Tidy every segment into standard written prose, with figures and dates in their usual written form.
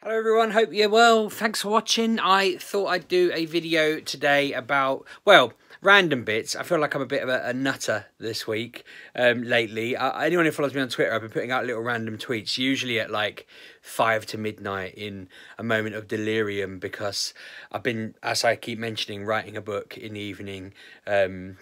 Hello everyone, hope you're well. Thanks for watching. I thought I'd do a video today about, well, random bits. I feel like I'm a bit of a nutter this week, lately. Anyone who follows me on Twitter, I've been putting out little random tweets, usually at like 5 to midnight in a moment of delirium, because I've been, as I keep mentioning, writing a book in the evening,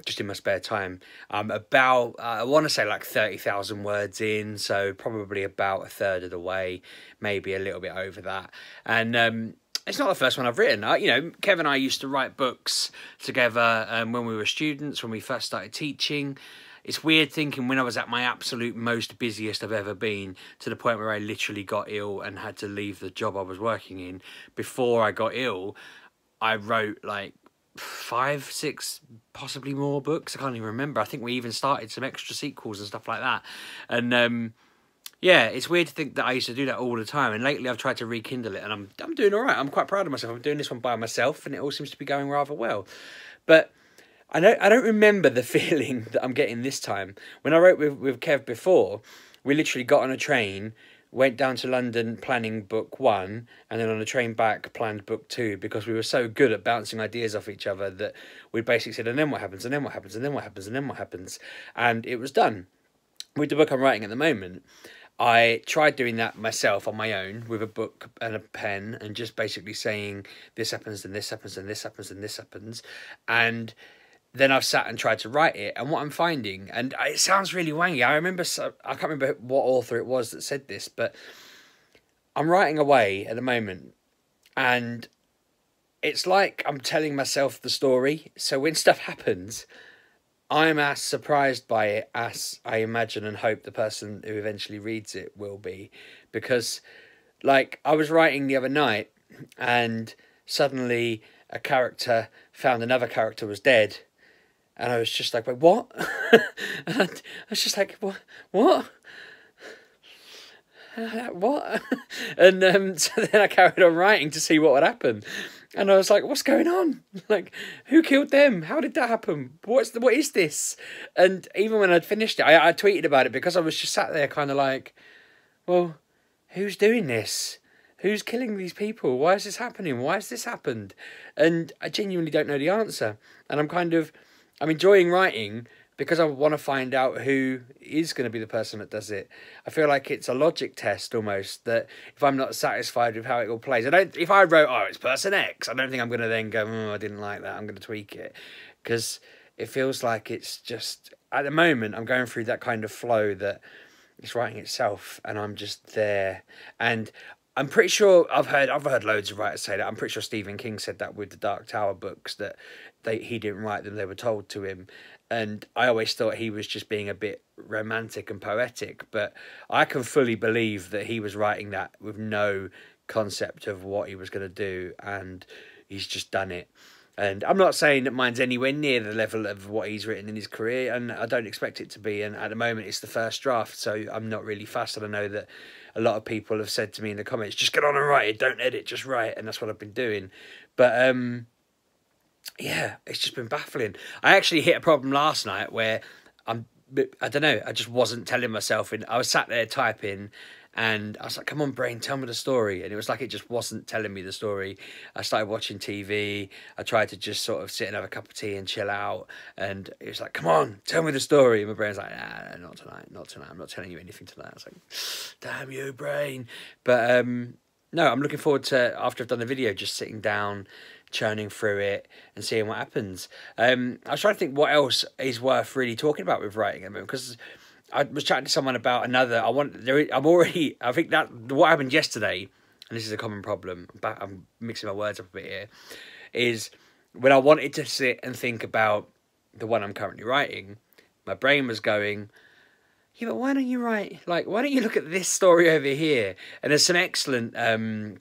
just in my spare time. I'm about, I want to say like 30,000 words in, so probably about a third of the way, maybe a little bit over that. And it's not the first one I've written. You know, Kev and I used to write books together when we were students, when we first started teaching. It's weird thinking when I was at my absolute most busiest I've ever been, to the point where I literally got ill and had to leave the job I was working in. Before I got ill, I wrote like 5, 6, possibly more books. I can't even remember. I think we even started some extra sequels and stuff like that. And yeah, it's weird to think that I used to do that all the time, and lately I've tried to rekindle it, and I'm doing all right. I'm quite proud of myself. I'm doing this one by myself, and it all seems to be going rather well. But I don't remember the feeling that I'm getting this time. When I wrote with Kev before, we literally got on a train, went down to London planning book 1, and then on the train back planned book 2, because we were so good at bouncing ideas off each other that we basically said, and then what happens, and then what happens, and then what happens, and then what happens, and it was done. With the book I'm writing at the moment, I tried doing that myself on my own with a book and a pen, and just basically saying this happens and this happens and this happens and this happens. And then I've sat and tried to write it, and what I'm finding, and it sounds really wangy, I can't remember what author it was that said this, but I'm writing away at the moment, and it's like I'm telling myself the story. So when stuff happens, I'm as surprised by it as I imagine and hope the person who eventually reads it will be. Because, like, I was writing the other night, and suddenly a character found another character was dead, and I was just like, wait, what? And I was just like, what? What? What? And so then I carried on writing to see what would happen. And I was like, what's going on? Like, who killed them? How did that happen? What is this? And even when I'd finished it, I tweeted about it, because I was just sat there kind of like, well, who's doing this? Who's killing these people? Why is this happening? Why has this happened? And I genuinely don't know the answer. And I'm enjoying writing, because I want to find out who is going to be the person that does it. I feel like it's a logic test almost, that if I'm not satisfied with how it all plays, if I wrote, oh, it's person X, I don't think I'm going to then go, oh, I didn't like that, I'm going to tweak it. Because it feels like it's just, at the moment, I'm going through that kind of flow that it's writing itself, and I'm just there. And I'm pretty sure I've heard loads of writers say that. I'm pretty sure Stephen King said that with the Dark Tower books, that he didn't write them, they were told to him. And I always thought he was just being a bit romantic and poetic, but I can fully believe that he was writing that with no concept of what he was going to do, and he's just done it. And I'm not saying that mine's anywhere near the level of what he's written in his career, and I don't expect it to be. And at the moment, it's the first draft, so I'm not really fussed. And I know that a lot of people have said to me in the comments, just get on and write it, don't edit, just write. And that's what I've been doing. But yeah, it's just been baffling. I actually hit a problem last night where I don't know, I just wasn't telling myself. And I was sat there typing, and I was like, come on, brain, tell me the story. And it was like it just wasn't telling me the story. I started watching TV. I tried to just sort of sit and have a cup of tea and chill out. And it was like, come on, tell me the story. And my brain's like, nah, not tonight, not tonight. I'm not telling you anything tonight. I was like, damn you, brain. But no, I'm looking forward to, after I've done the video, just sitting down, churning through it and seeing what happens. I was trying to think what else is worth really talking about with writing at the moment, because I was chatting to someone about another. I think that what happened yesterday, and this is a common problem, but I'm mixing my words up a bit here, is when I wanted to sit and think about the one I'm currently writing, my brain was going, yeah, but why don't you write, like, why don't you look at this story over here? And there's some excellent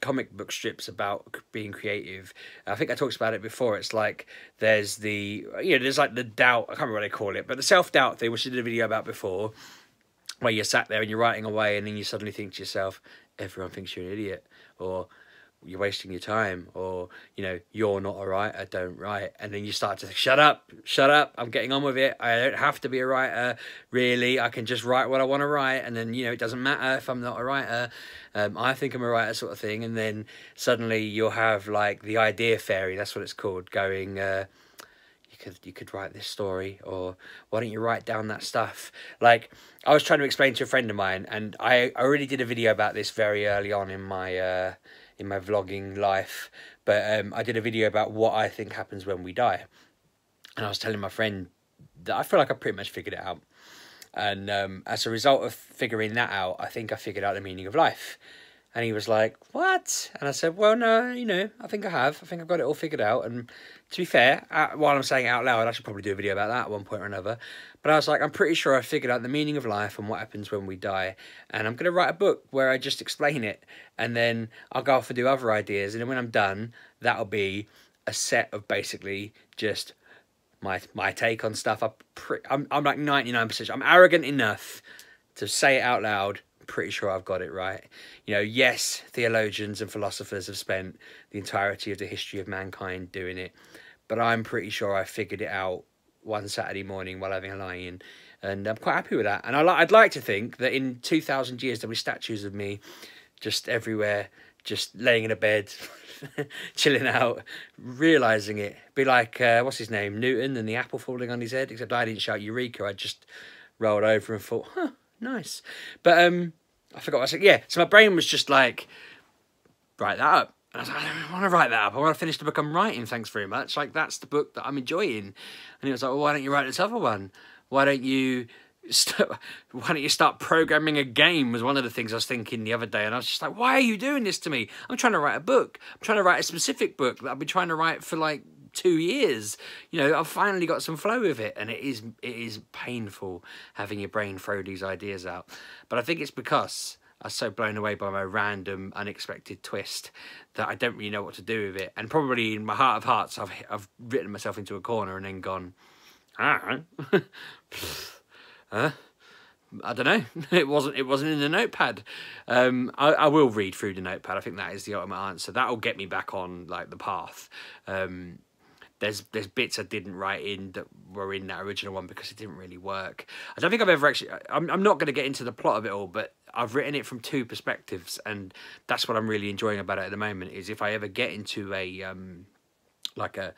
comic book strips about being creative. I think I talked about it before. It's like there's there's like the doubt, I can't remember what they call it, but the self-doubt thing, which I did a video about before, where you're sat there and you're writing away, and then you suddenly think to yourself, everyone thinks you're an idiot, or you're wasting your time, or, you know, you're not a writer, don't write. And then you start to think, shut up, I'm getting on with it. I don't have to be a writer, really. I can just write what I want to write, and then, you know, it doesn't matter if I'm not a writer. I think I'm a writer, sort of thing. And then suddenly you'll have like the idea fairy, that's what it's called, going, you could write this story, or why don't you write down that stuff? Like, I was trying to explain to a friend of mine, and I already did a video about this very early on in my vlogging life, but I did a video about what I think happens when we die, and I was telling my friend that I feel like I pretty much figured it out, and as a result of figuring that out, I think I figured out the meaning of life. And he was like, what? And I said, well, no, you know, I think I have. I think I've got it all figured out. And to be fair, while I'm saying it out loud, I should probably do a video about that at one point or another. But I was like, I'm pretty sure I figured out the meaning of life and what happens when we die. And I'm going to write a book where I just explain it. And then I'll go off and do other ideas. And then when I'm done, that'll be a set of basically just my take on stuff. I'm like 99% sure. I'm arrogant enough to say it out loud. Pretty sure I've got it right. You know, yes, theologians and philosophers have spent the entirety of the history of mankind doing it, but I'm pretty sure I figured it out one Saturday morning while having a lie-in, and I'm quite happy with that. And I'd like to think that in 2,000 years there'll be statues of me just everywhere, just laying in a bed, chilling out, realising it. Be like, what's his name, Newton, and the apple falling on his head, except I didn't shout Eureka, I just rolled over and thought, huh, nice. But I forgot what I said. Yeah, so my brain was just like, write that up. And I was like, I don't want to write that up. I want to finish the book I'm writing, thanks very much. Like, that's the book that I'm enjoying. And he was like, well, why don't you write this other one? Why don't you start programming a game, was one of the things I was thinking the other day. And I was just like, why are you doing this to me? I'm trying to write a book. I'm trying to write a specific book that I've been trying to write for like 2 years. You know, I've finally got some flow with it, and it is painful having your brain throw these ideas out. But I think it's because I was so blown away by my random, unexpected twist that I don't really know what to do with it. And probably in my heart of hearts, I've written myself into a corner and then gone, I don't know. I don't know. It wasn't in the notepad. I will read through the notepad. I think that is the ultimate answer. That'll get me back on like the path. There's bits I didn't write in that were in that original one because it didn't really work. I don't think I've ever actually... I'm not going to get into the plot of it all, but I've written it from 2 perspectives, and that's what I'm really enjoying about it at the moment, is if I ever get into a like a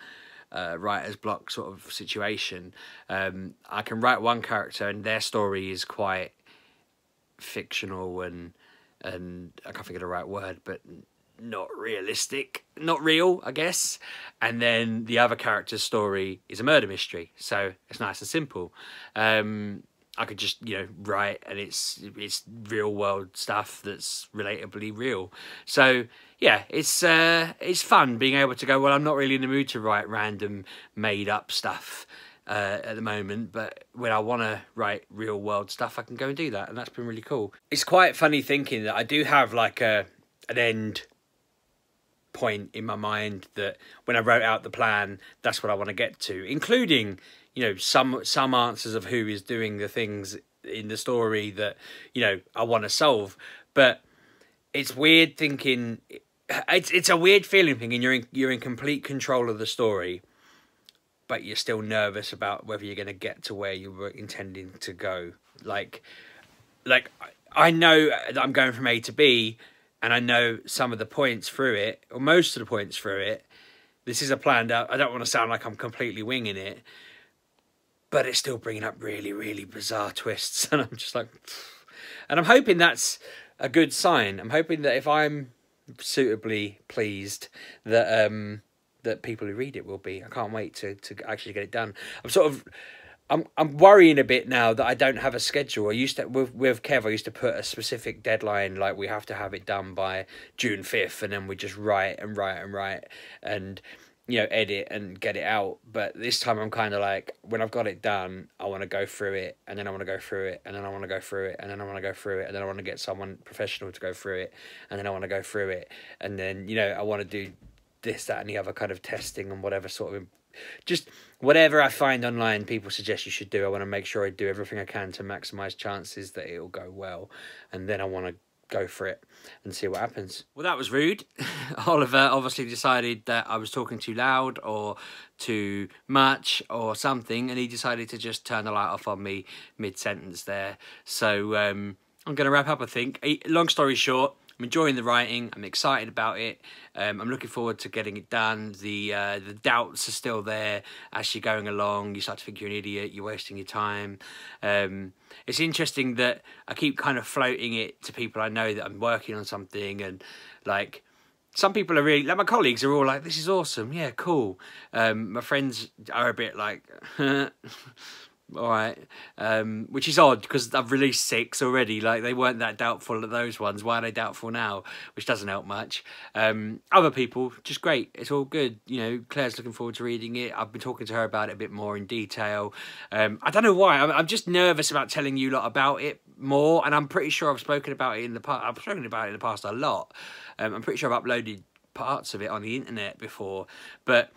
writer's block sort of situation, I can write one character and their story is quite fictional and I can't think of the right word, but not realistic, not real, I guess. And then the other character's story is a murder mystery, so it's nice and simple. I could just, you know, write, and it's real world stuff that's relatably real. So yeah, it's fun being able to go, well, I'm not really in the mood to write random made up stuff at the moment, but when I want to write real world stuff, I can go and do that, and that's been really cool. It's quite funny thinking that I do have like an end point in my mind, that when I wrote out the plan, that's what I want to get to, including, you know, some answers of who is doing the things in the story that, you know, I want to solve. But it's weird thinking, it's a weird feeling thinking you're in complete control of the story, but you're still nervous about whether you're going to get to where you were intending to go. Like I know that I'm going from A to B, and I know some of the points through it, or most of the points through it. This is a planned out. I don't want to sound like I'm completely winging it, but it's still bringing up really, really bizarre twists. And I'm just like, and I'm hoping that's a good sign. I'm hoping that if I'm suitably pleased, that that people who read it will be. I can't wait to actually get it done. I'm worrying a bit now that I don't have a schedule. I used to, with Kev, I used to put a specific deadline, like we have to have it done by June 5th, and then we just write and write and write and, you know, edit and get it out. But this time I'm kind of like, when I've got it done, I want to go through it, and then I want to go through it, and then I want to go through it, and then I want to go through it, and then I want to get someone professional to go through it, and then I want to go through it, and then, you know, I want to do this, that, and the other kind of testing and whatever sort of, just whatever I find online people suggest you should do. I want to make sure I do everything I can to maximize chances that it'll go well, and then I want to go for it and see what happens. Well, that was rude. Oliver obviously decided that I was talking too loud or too much or something, and he decided to just turn the light off on me mid-sentence there. So I'm going to wrap up, I think. Long story short, I'm enjoying the writing. I'm excited about it. I'm looking forward to getting it done. The doubts are still there as you're going along. You start to think you're an idiot. You're wasting your time. It's interesting that I keep kind of floating it to people I know that I'm working on something, and like some people are really like my colleagues are all like, "This is awesome. Yeah, cool." My friends are a bit like. All right, which is odd because I've released 6 already. Like, they weren't that doubtful at those ones. Why are they doubtful now? Which doesn't help much. Other people, just great. It's all good. You know, Claire's looking forward to reading it. I've been talking to her about it a bit more in detail. I don't know why. I'm just nervous about telling you lot about it more, and I'm pretty sure I've spoken about it in the past. I've spoken about it in the past a lot. I'm pretty sure I've uploaded parts of it on the internet before, but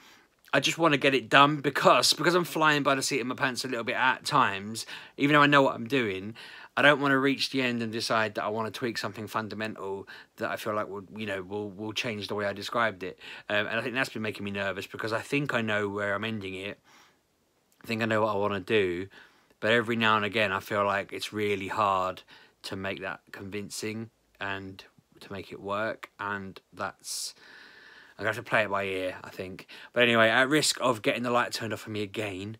I just want to get it done because I'm flying by the seat of my pants a little bit at times. Even though I know what I'm doing, I don't want to reach the end and decide that I want to tweak something fundamental that I feel like will change the way I described it. And I think that's been making me nervous because I think I know where I'm ending it. I think I know what I want to do, but every now and again I feel like it's really hard to make that convincing and to make it work, and that's. I'm going to have to play it by ear, I think. But anyway, at risk of getting the light turned off on me again,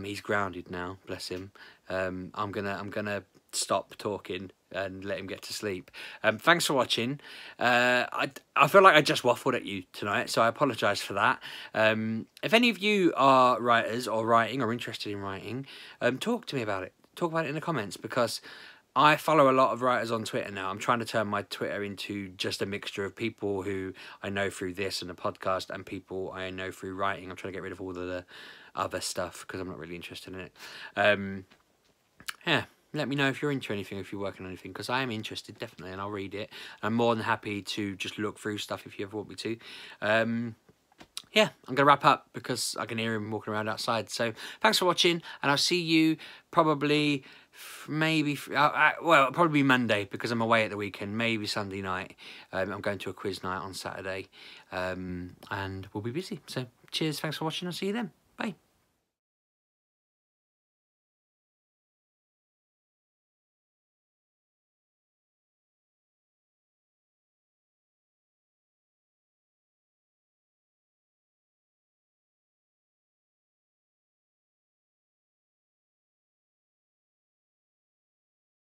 he's grounded now, bless him. I'm gonna stop talking and let him get to sleep. Thanks for watching. I feel like I just waffled at you tonight, so I apologise for that. If any of you are writers or writing or interested in writing, talk to me about it. Talk about it in the comments, because I follow a lot of writers on Twitter now. I'm trying to turn my Twitter into just a mixture of people who I know through this and the podcast and people I know through writing. I'm trying to get rid of all the other stuff because I'm not really interested in it. Yeah, let me know if you're into anything, if you're working on anything, because I am interested, definitely, and I'll read it. I'm more than happy to just look through stuff if you ever want me to. Yeah, I'm going to wrap up because I can hear him walking around outside. So thanks for watching, and I'll see you probably... well, probably Monday because I'm away at the weekend. Maybe Sunday night. I'm going to a quiz night on Saturday, and we'll be busy. So cheers, thanks for watching. I'll see you then. Bye.